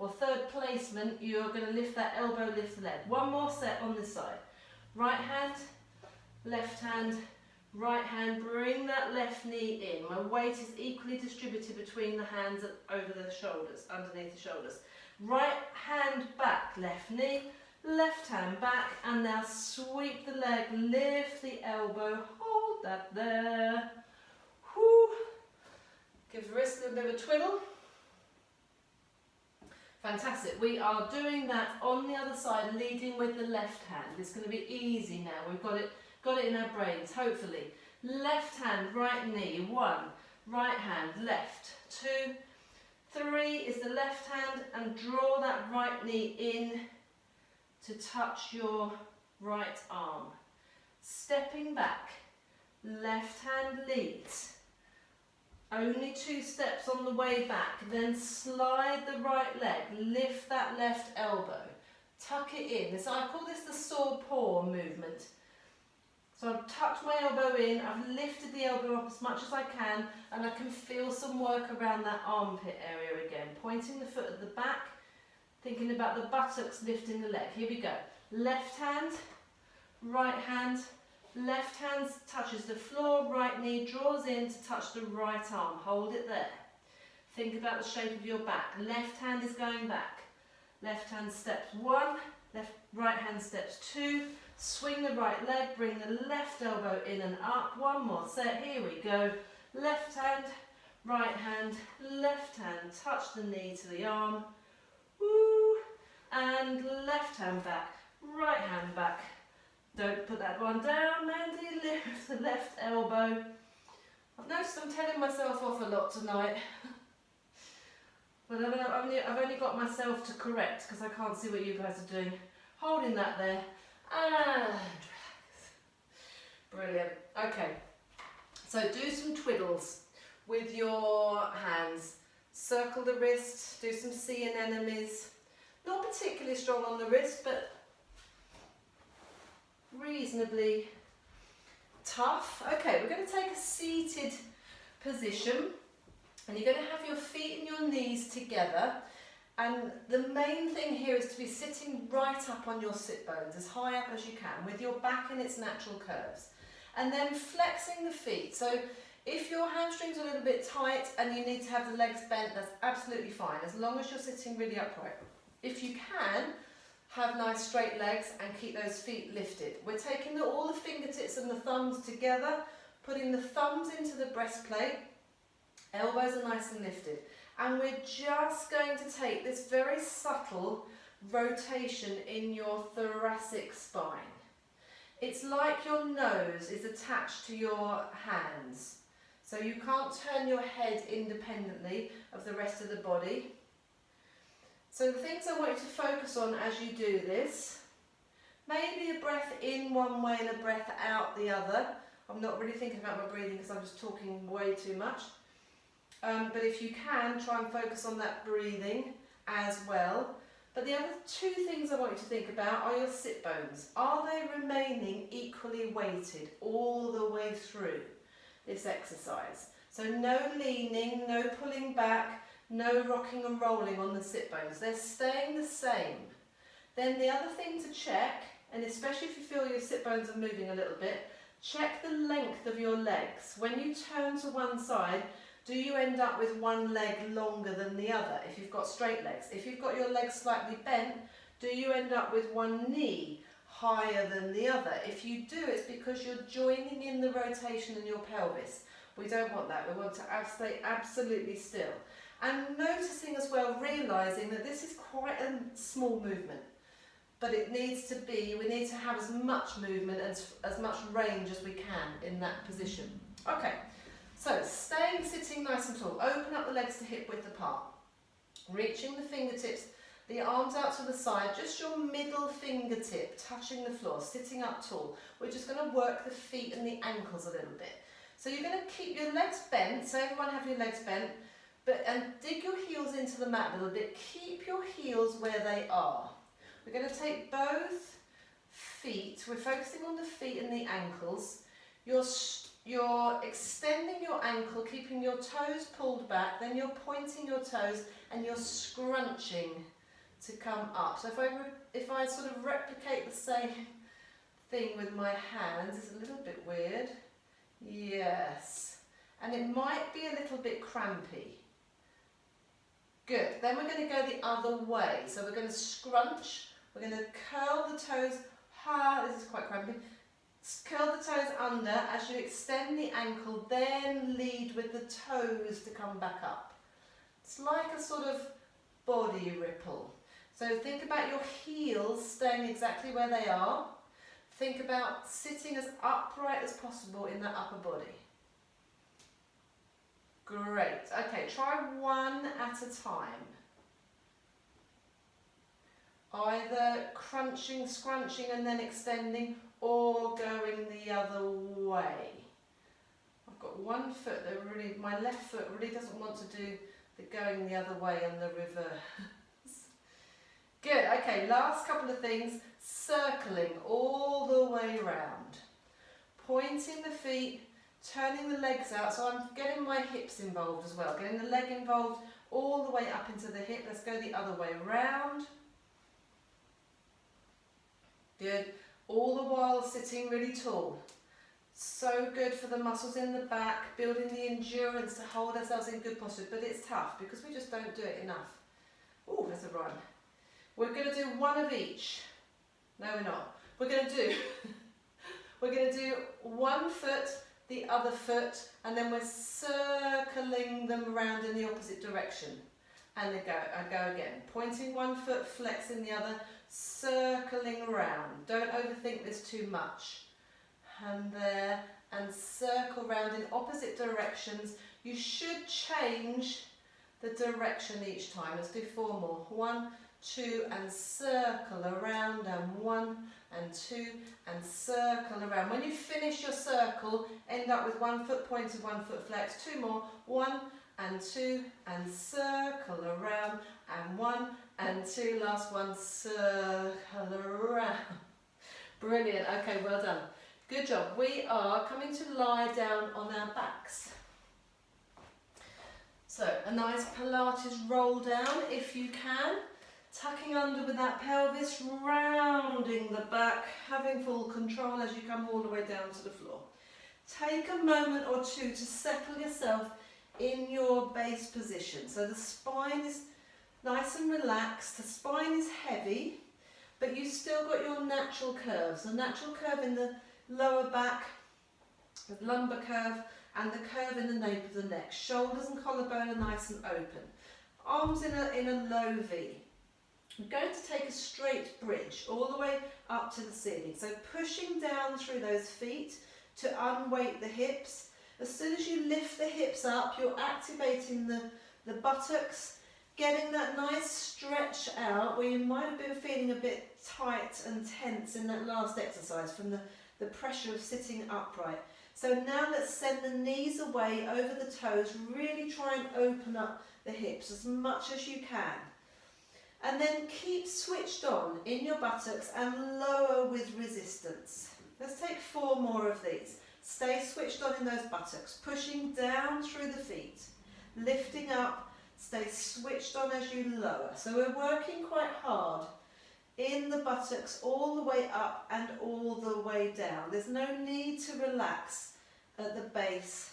or third placement, you're going to lift that elbow, lift the leg. 1 more set on this side. Right hand, right hand, bring that left knee in. My weight is equally distributed between the hands and over the shoulders, underneath the shoulders. Right hand back, left knee, left hand back, and now sweep the leg, lift the elbow, hold that there. Whoo. Give the wrist a little bit of a twiddle. Fantastic. We are doing that on the other side, leading with the left hand. It's going to be easy now. We've got it in our brains, hopefully. Left hand, right knee, 1. Right hand, left, 2. 3 is the left hand, and draw that right knee in to touch your right arm. Stepping back, left hand leads. Only 2 steps on the way back, then slide the right leg, lift that left elbow, tuck it in. So I call this the saw paw movement. So I've tucked my elbow in, I've lifted the elbow up as much as I can, and I can feel some work around that armpit area again. Pointing the foot at the back, thinking about the buttocks lifting the leg. Here we go. Left hand, left hand touches the floor, right knee draws in to touch the right arm. Hold it there. Think about the shape of your back. Left hand is going back. Left hand steps 1, right hand steps 2. Swing the right leg, bring the left elbow in and up. 1 more set. Here we go. Left hand, left hand, touch the knee to the arm. Woo. And left hand back, right hand back. Don't put that one down, Mandy. Lift the left elbow. I've noticed I'm telling myself off a lot tonight. But I've only got myself to correct because I can't see what you guys are doing. Holding that there. And relax. Brilliant. Okay. So do some twiddles with your hands. Circle the wrist. Do some sea anemones. Not particularly strong on the wrist, but reasonably tough. Okay, we're going to take a seated position, and you're going to have your feet and your knees together, and the main thing here is to be sitting right up on your sit bones, as high up as you can, with your back in its natural curves, and then flexing the feet. So if your hamstrings are a little bit tight and you need to have the legs bent, that's absolutely fine, as long as you're sitting really upright. If you can, have nice straight legs and keep those feet lifted. We're taking all the fingertips and the thumbs together, putting the thumbs into the breastplate, elbows are nice and lifted. And we're just going to take this very subtle rotation in your thoracic spine. It's like your nose is attached to your hands. So you can't turn your head independently of the rest of the body. So the things I want you to focus on as you do this, maybe a breath in one way and a breath out the other. I'm not really thinking about my breathing because I'm just talking way too much. But if you can, try and focus on that breathing as well. But the other 2 things I want you to think about are your sit bones. Are they remaining equally weighted all the way through this exercise? So no leaning, no pulling back, no rocking and rolling on the sit bones. They're staying the same. Then the other thing to check, and especially if you feel your sit bones are moving a little bit, check the length of your legs. When you turn to one side, do you end up with one leg longer than the other if you've got straight legs? If you've got your legs slightly bent, do you end up with one knee higher than the other. If you do, it's because you're joining in the rotation in your pelvis. We don't want that. We want to stay absolutely still. And noticing as well, realising that this is quite a small movement, but it needs to be, we need to have as much movement, as much range as we can in that position. Okay, so staying sitting nice and tall. Open up the legs to hip width apart. Reaching the fingertips, the arms out to the side, just your middle fingertip touching the floor, sitting up tall. We're just going to work the feet and the ankles a little bit. So you're going to keep your legs bent, so everyone have your legs bent, and dig your heels into the mat a little bit. Keep your heels where they are. We're going to take both feet, we're focusing on the feet and the ankles. You're extending your ankle, keeping your toes pulled back, then you're pointing your toes and you're scrunching to come up. So if I sort of replicate the same thing with my hands, it's a little bit weird. Yes. And it might be a little bit crampy. Good. Then we're going to go the other way. So we're going to scrunch, we're going to curl the toes. This is quite crampy. Curl the toes under as you extend the ankle, then lead with the toes to come back up. It's like a sort of body ripple. So think about your heels staying exactly where they are. Think about sitting as upright as possible in that upper body. Great. Okay, try one at a time. Either crunching, scrunching and then extending, or going the other way. I've got one foot that really, my left foot really doesn't want to do the going the other way and the reverse. Good, okay, last couple of things. Circling all the way round. Pointing the feet, turning the legs out, so I'm getting my hips involved as well. Getting the leg involved all the way up into the hip. Let's go the other way round. Good. All the while sitting really tall. So good for the muscles in the back, building the endurance to hold ourselves in good posture, but it's tough because we just don't do it enough. Oh, there's a rhyme. We're going to do one of each. No, we're not. We're going to do one foot, the other foot, and then we're circling them around in the opposite direction. And then go again. Pointing one foot, flexing the other, circling around. Don't overthink this too much. And there, and circle round in opposite directions. You should change the direction each time. Let's do 4 more. 1, 2, and circle around, and 1 and 2, and circle around. When you finish your circle, end up with 1 foot pointed, 1 foot flexed. 2 more. 1 and 2, and circle around, and 1 and 2. Last one, circle around. Brilliant. Okay, well done. Good job. We are coming to lie down on our backs. So a nice Pilates roll down if you can. Tucking under with that pelvis, rounding the back, having full control as you come all the way down to the floor. Take a moment or two to settle yourself in your base position. So the spine is nice and relaxed, the spine is heavy, but you've still got your natural curves. The natural curve in the lower back, the lumbar curve, and the curve in the nape of the neck. Shoulders and collarbone are nice and open. Arms in a low V. We're going to take a straight bridge all the way up to the ceiling. So pushing down through those feet to unweight the hips. As soon as you lift the hips up, you're activating the buttocks, getting that nice stretch out where you might have been feeling a bit tight and tense in that last exercise from the pressure of sitting upright. So now let's send the knees away over the toes, really try and open up the hips as much as you can. And then keep switched on in your buttocks and lower with resistance. Let's take 4 more of these. Stay switched on in those buttocks, pushing down through the feet, lifting up, stay switched on as you lower. So we're working quite hard in the buttocks all the way up and all the way down. There's no need to relax at the base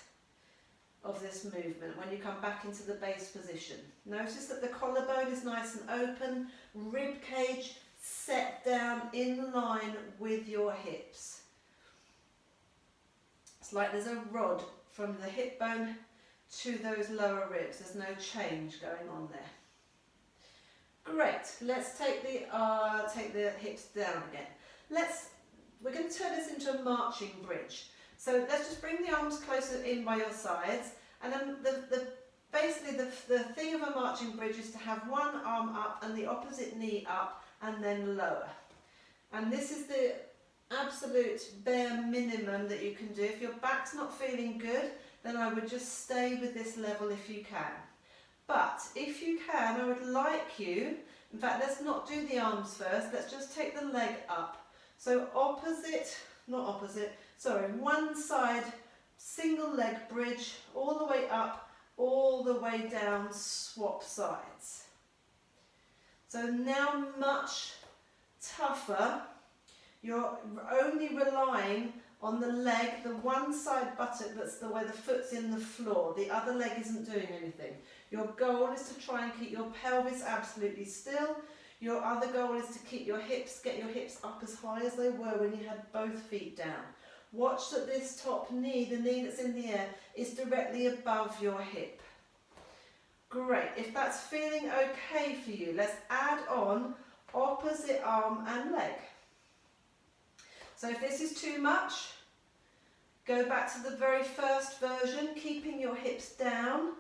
of this movement when you come back into the base position. Notice that the collarbone is nice and open, rib cage set down in line with your hips. It's like there's a rod from the hip bone to those lower ribs. There's no change going on there. Great. Let's take the hips down again. We're going to turn this into a marching bridge. So let's just bring the arms closer in by your sides, and then basically the thing of a marching bridge is to have one arm up and the opposite knee up and then lower. And this is the absolute bare minimum that you can do. If your back's not feeling good, then I would just stay with this level if you can. But if you can, I would like you, in fact, let's not do the arms first, let's just take the leg up. So one side, single leg bridge, all the way up, all the way down, swap sides. So now much tougher, you're only relying on the leg, the one side buttock that's the way the foot's in the floor, the other leg isn't doing anything. Your goal is to try and keep your pelvis absolutely still. Your other goal is to keep your hips, get your hips up as high as they were when you had both feet down. Watch that this top knee, the knee that's in the air, is directly above your hip. Great. If that's feeling okay for you, let's add on opposite arm and leg. So if this is too much, go back to the very first version, keeping your hips down,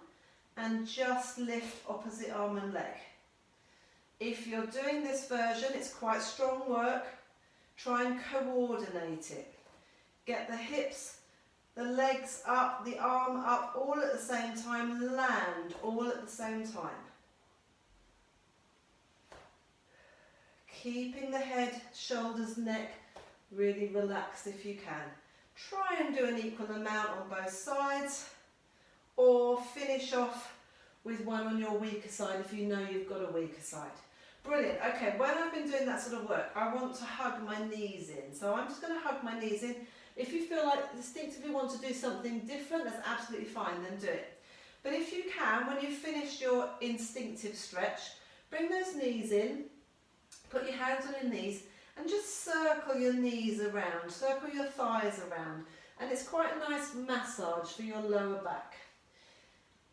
and just lift opposite arm and leg. If you're doing this version, it's quite strong work. Try and coordinate it. Get the hips, the legs up, the arm up, all at the same time, land all at the same time. Keeping the head, shoulders, neck really relaxed if you can. Try and do an equal amount on both sides, or finish off with one on your weaker side if you know you've got a weaker side. Brilliant. Okay, when I've been doing that sort of work, I want to hug my knees in. So I'm just going to hug my knees in. If you feel like instinctively want to do something different, that's absolutely fine, then do it. But if you can, when you've finished your instinctive stretch, bring those knees in, put your hands on your knees, and just circle your knees around, circle your thighs around. And it's quite a nice massage for your lower back.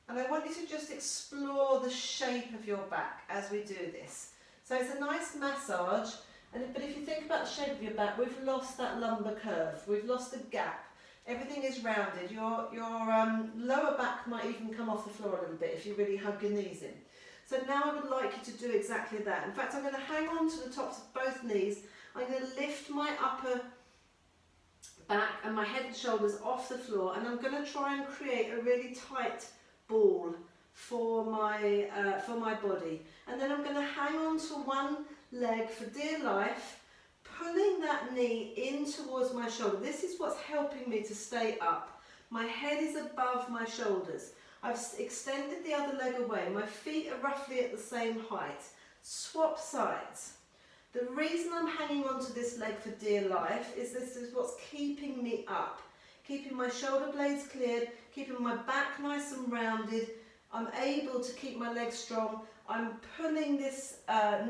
And I want you to just explore the shape of your back as we do this. So it's a nice massage, but if you think about the shape of your back, we've lost that lumbar curve, we've lost the gap, everything is rounded. Your lower back might even come off the floor a little bit if you really hug your knees in. So now I would like you to do exactly that. In fact, I'm going to hang on to the tops of both knees. I'm going to lift my upper back and my head and shoulders off the floor, and I'm going to try and create a really tight ball for my body. And then I'm going to hang on to one leg for dear life, pulling that knee in towards my shoulder. This is what's helping me to stay up. My head is above my shoulders. I've extended the other leg away. My feet are roughly at the same height. Swap sides. The reason I'm hanging on to this leg for dear life is this is what's keeping me up. Keeping my shoulder blades cleared, keeping my back nice and rounded. I'm able to keep my legs strong. I'm pulling this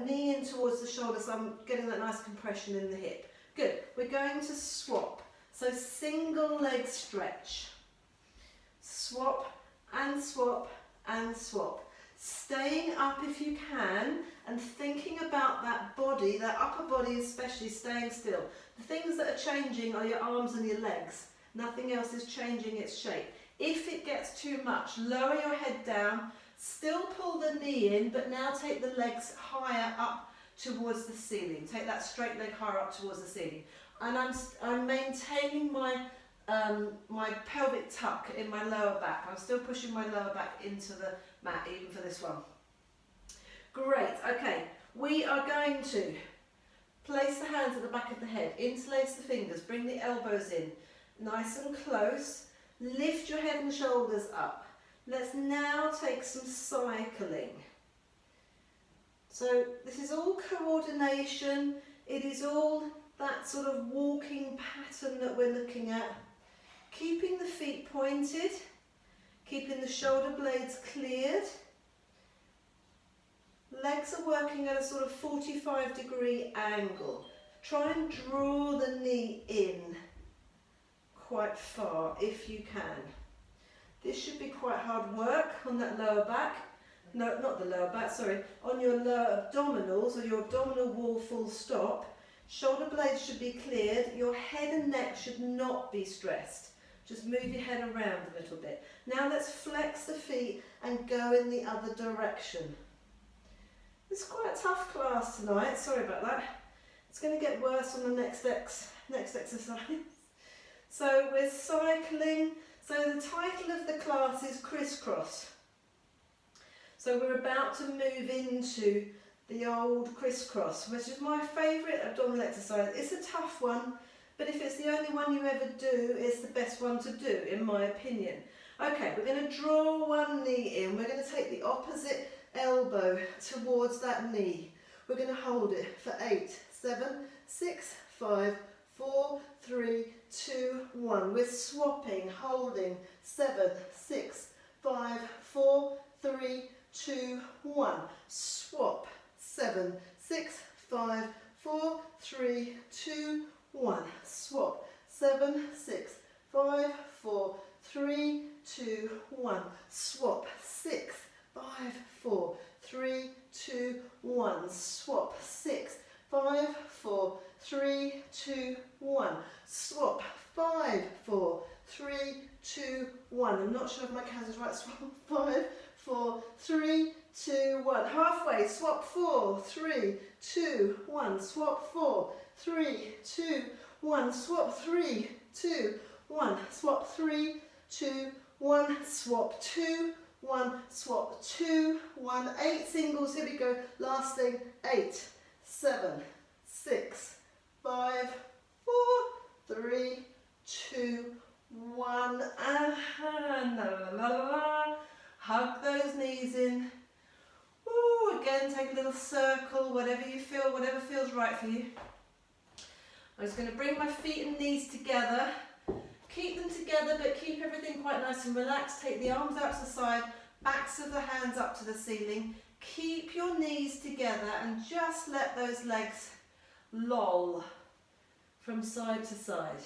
knee in towards the shoulder, so I'm getting that nice compression in the hip. Good. We're going to swap. So single leg stretch. Swap and swap and swap. Staying up if you can and thinking about that body, that upper body especially, staying still. The things that are changing are your arms and your legs. Nothing else is changing its shape. If it gets too much, lower your head down, still pull the knee in, but now take the legs higher up towards the ceiling. Take that straight leg higher up towards the ceiling. And I'm maintaining my my pelvic tuck in my lower back. I'm still pushing my lower back into the mat, even for this one. Great. Okay, we are going to place the hands at the back of the head, interlace the fingers, bring the elbows in, nice and close. Lift your head and shoulders up. Let's now take some cycling. So this is all coordination. It is all that sort of walking pattern that we're looking at. Keeping the feet pointed, keeping the shoulder blades cleared. Legs are working at a sort of 45-degree angle. Try and draw the knee in quite far if you can. This should be quite hard work on that lower back. No, not the lower back, sorry. On your lower abdominals or your abdominal wall full stop. Shoulder blades should be cleared. Your head and neck should not be stressed. Just move your head around a little bit. Now let's flex the feet and go in the other direction. It's quite a tough class tonight, sorry about that. It's going to get worse on the next exercise. So we're cycling. So the title of the class is Criss Cross. So we're about to move into the old Criss Cross, which is my favourite abdominal exercise. It's a tough one, but if it's the only one you ever do, it's the best one to do, in my opinion. Okay, we're going to draw one knee in. We're going to take the opposite elbow towards that knee. We're going to hold it for 8, 7, 6, 5, 4, 3, 2, 1. We're swapping, holding 7, 6, 5, 4, 3, 2, 1. Swap 7, 6, 5, 4, 3, 2, 1. Swap 7, 6, 5, 4, 3, 2, 1. Swap 6, 5, 4, 3, 2, 1. Swap 6, 5, 4, 3, 2, 1. Swap 5, 4, 3, 2, 1. I'm not sure if my count is right. Swap 5, 4, 3, 2, 1. Halfway. Swap 4, 3, 2, 1. Swap 4, 3, 2, 1. Swap 3, 2, 1. Swap 3, 2, 1. Swap 2, 1. Swap 2, 1. 8 singles. Here we go. Last thing. 8, 7, 6, 5, 4, 3, 2, 1. Hug those knees in. Ooh, again, take a little circle, whatever you feel, whatever feels right for you. I'm just going to bring my feet and knees together. Keep them together, but keep everything quite nice and relaxed. Take the arms out to the side, backs of the hands up to the ceiling. Keep your knees together and just let those legs loll from side to side.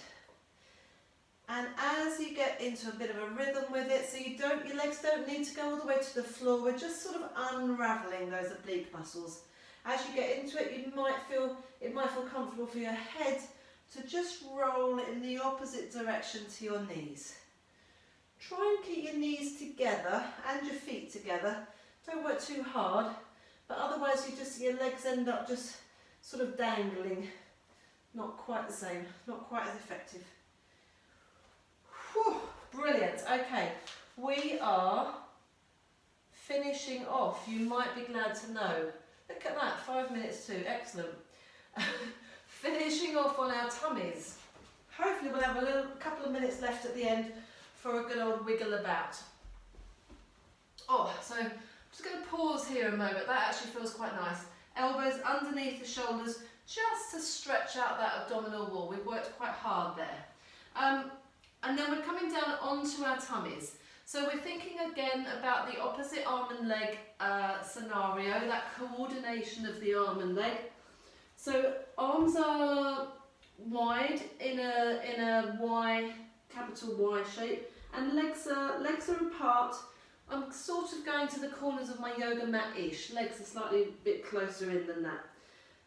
And as you get into a bit of a rhythm with it, so your legs don't need to go all the way to the floor, we're just sort of unravelling those oblique muscles. As you get into it, it might feel comfortable for your head to just roll in the opposite direction to your knees. Try and keep your knees together and your feet together. Don't work too hard, but otherwise your legs end up just sort of dangling. Not quite the same, not quite as effective. Whew, brilliant. Okay, we are finishing off. You might be glad to know. Look at that, 5 minutes too, excellent. Finishing off on our tummies. Hopefully we'll have a couple of minutes left at the end for a good old wiggle about. Oh, so I'm just going to pause here a moment. That actually feels quite nice. Elbows underneath the shoulders, just to stretch out that abdominal wall. We've worked quite hard there. And then we're coming down onto our tummies. So we're thinking again about the opposite arm and leg scenario, that coordination of the arm and leg. So arms are wide in a Y, capital Y shape, and legs are apart. I'm sort of going to the corners of my yoga mat-ish. Legs are slightly a bit closer in than that.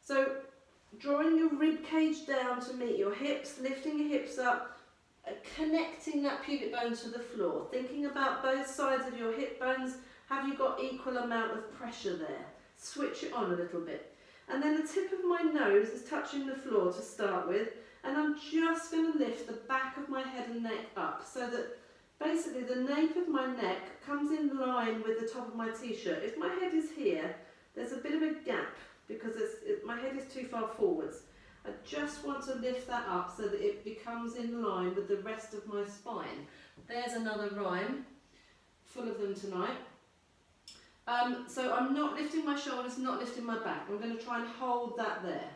So drawing your rib cage down to meet your hips, lifting your hips up, connecting that pubic bone to the floor. Thinking about both sides of your hip bones. Have you got equal amount of pressure there? Switch it on a little bit. And then the tip of my nose is touching the floor to start with, and I'm just going to lift the back of my head and neck up so that basically the nape of my neck comes in line with the top of my t-shirt. If my head is here, there's a bit of a gap because my head is too far forwards. I just want to lift that up so that it becomes in line with the rest of my spine. There's another rhyme, full of them tonight. So I'm not lifting my shoulders, not lifting my back. I'm going to try and hold that there.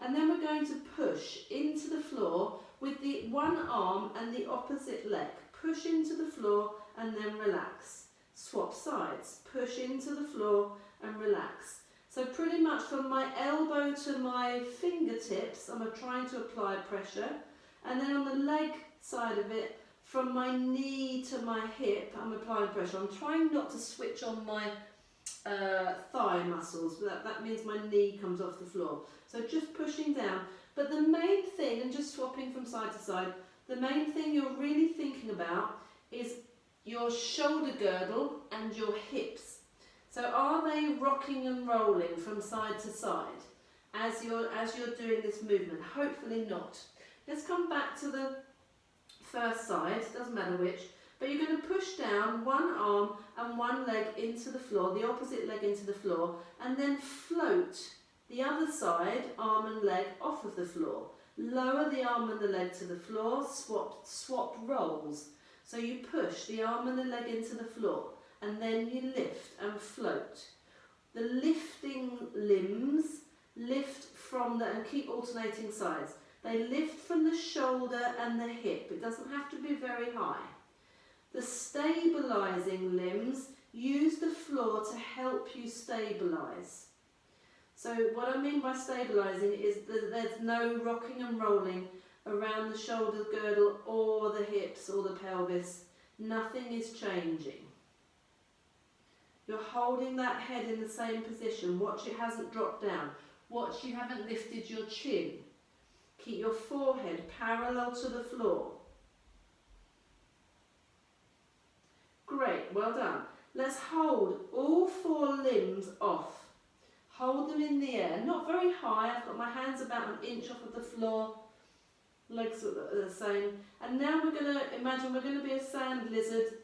And then we're going to push into the floor with the one arm and the opposite leg. Push into the floor and then relax. Swap sides. Push into the floor and relax. So pretty much from my elbow to my fingertips, I'm trying to apply pressure. And then on the leg side of it, from my knee to my hip, I'm applying pressure. I'm trying not to switch on my thigh muscles, but that means my knee comes off the floor. So just pushing down. But the main thing, and just swapping from side to side, the main thing you're really thinking about is your shoulder girdle and your hips. So are they rocking and rolling from side to side as you're doing this movement? Hopefully not. Let's come back to the first side, doesn't matter which, but you're going to push down one arm and one leg into the floor, the opposite leg into the floor, and then float the other side, arm and leg, off of the floor. Lower the arm and the leg to the floor, swap rolls. So you push the arm and the leg into the floor, and then you lift and float. The lifting limbs lift from and keep alternating sides. They lift from the shoulder and the hip. It doesn't have to be very high. The stabilising limbs use the floor to help you stabilise. So what I mean by stabilising is that there's no rocking and rolling around the shoulder girdle or the hips or the pelvis. Nothing is changing. You're holding that head in the same position. Watch it hasn't dropped down. Watch you haven't lifted your chin. Keep your forehead parallel to the floor. Great, well done. Let's hold all 4 limbs off. Hold them in the air, not very high. I've got my hands about an inch off of the floor. Legs are the same. And now we're going to imagine we're going to be a sand lizard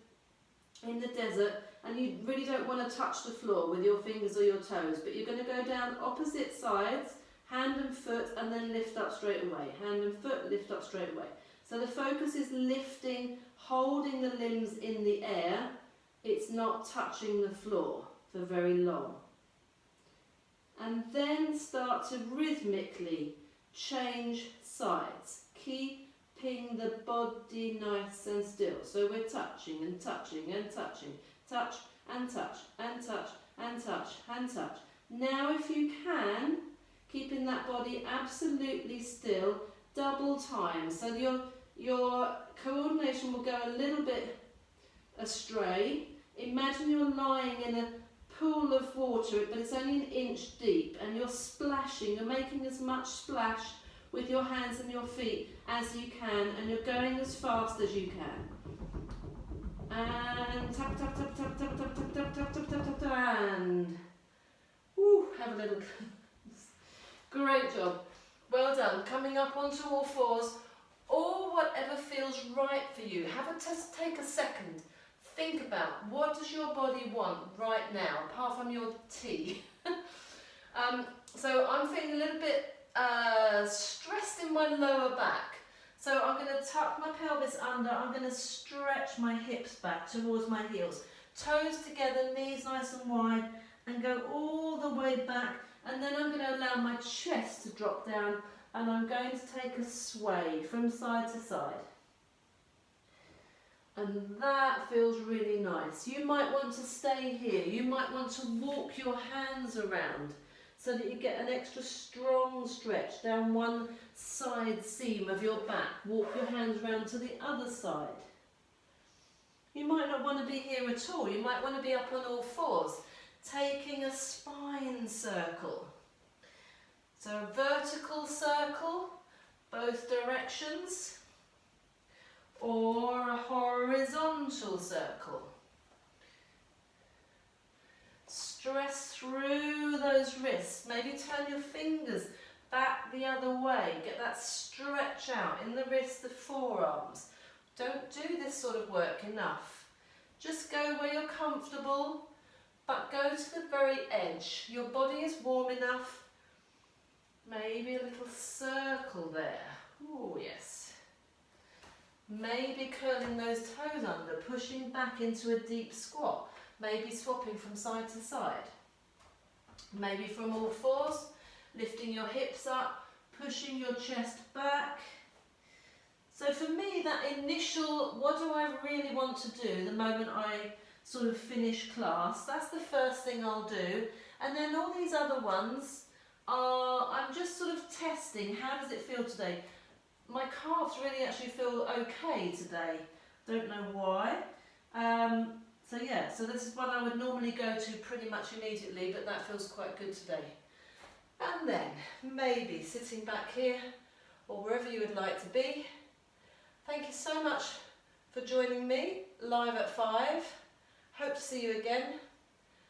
in the desert, and you really don't want to touch the floor with your fingers or your toes, but you're going to go down opposite sides, hand and foot, and then lift up straight away. Hand and foot, lift up straight away. So the focus is lifting, holding the limbs in the air. It's not touching the floor for very long. And then start to rhythmically change sides, keeping the body nice and still. So we're touching and touching and touching, touch and touch and touch and touch and touch. Now if you can, keeping that body absolutely still, double time. So your coordination will go a little bit astray. Imagine you're lying in a pool of water, but it's only an inch deep, and you're splashing, you're making as much splash with your hands and your feet as you can, and you're going as fast as you can. And tap, tap, tap, tap, tap, tap, tap, tap, tap, tap, tap, tap, and woo, have a little. Great job. Well done. Coming up onto all fours, or whatever feels right for you. Take a second. Think about, what does your body want right now, apart from your tea? So I'm feeling a little bit stressed in my lower back. So I'm going to tuck my pelvis under, I'm going to stretch my hips back towards my heels. Toes together, knees nice and wide, and go all the way back. And then I'm going to allow my chest to drop down, and I'm going to take a sway from side to side. And that feels really nice. You might want to stay here. You might want to walk your hands around so that you get an extra strong stretch down one side seam of your back. Walk your hands around to the other side. You might not want to be here at all. You might want to be up on all fours, taking a spine circle. So a vertical circle, both directions, or a horizontal circle. Stress through those wrists. Maybe turn your fingers back the other way. Get that stretch out in the wrists, the forearms. Don't do this sort of work enough. Just go where you're comfortable, but go to the very edge. Your body is warm enough. Maybe a little circle there. Oh, yes. Maybe curling those toes under, pushing back into a deep squat. Maybe swapping from side to side. Maybe from all fours, lifting your hips up, pushing your chest back. So for me, that initial, what do I really want to do the moment I sort of finish class. That's the first thing I'll do. And then all these other ones are, I'm just sort of testing, how does it feel today? My calves really actually feel okay today. Don't know why. So yeah, so this is one I would normally go to pretty much immediately, but that feels quite good today. And then maybe sitting back here or wherever you would like to be. Thank you so much for joining me live at 5. Hope to see you again.